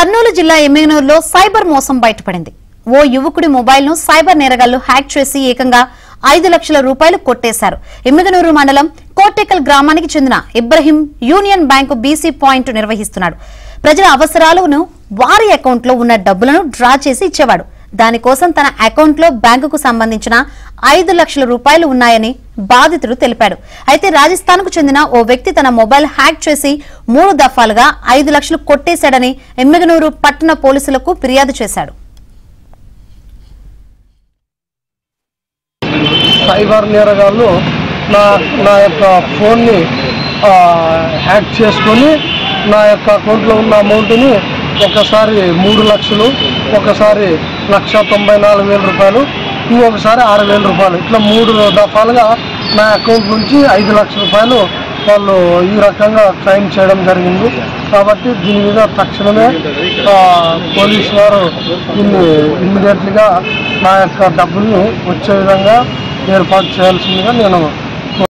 కర్నూలు జిల్లా ఎమ్మిగనూరులో సైబర్ మోసం బయటపడింది. ఓ యువకుడి మొబైల్ ను సైబర్ నేరగాళ్లు హ్యాక్ చేసి ఏకంగా 5 లక్షల రూపాయలు కొట్టేశారు. ఎమ్మిగనూరు మండలం కోటెకల్ గ్రామానికి చెందిన Ibrahim Union Bank BC point నిర్వహిస్తున్నాడు. ప్రజల అవసరాలను వారి అకౌంట్ లో ఉన్న డబ్బులను డ్రా చేసి ఇచ్చేవాడు. దానికోసం తన అకౌంట్ లో బ్యాంకుకు సంబంధించిన 5 లక్షల రూపాయలు ఉన్నాయని బాధితుడు తెలిపాడు. అయితే రాజస్థాన్ కు చెందిన ఓ వ్యక్తి తన మొబైల్ హ్యాక్ చేసి 3 దఫాలుగా 5 లక్షలు కొట్టేశాడని ఎమ్మిగనూరు పట్టణ పోలీసులకు ఫిర్యాదు చేశాడు. సైబర్ నేరగాళ్ళు నా యొక్క ఫోన్ని హ్యాక్ చేసుకొని నా యొక్క అకౌంట్లో ఉన్న అమౌంట్ని ఒకసారి 3 లక్షలు, ఒకసారి 1,94,000 రూపాయలు, ఇంకొకసారి 6,000 రూపాయలు, ఇట్లా 3 దఫాలుగా నా అకౌంట్ నుంచి 5 లక్షల రూపాయలు వాళ్ళు ఈ రకంగా క్లెయిమ్ చేయడం జరిగింది. కాబట్టి దీని మీద తక్షణమే పోలీసు వారు దీన్ని ఇమ్మీడియట్లీగా నా యొక్క డబ్బుల్ని వచ్చే విధంగా ఏర్పాటు చేయాల్సిందిగా నేను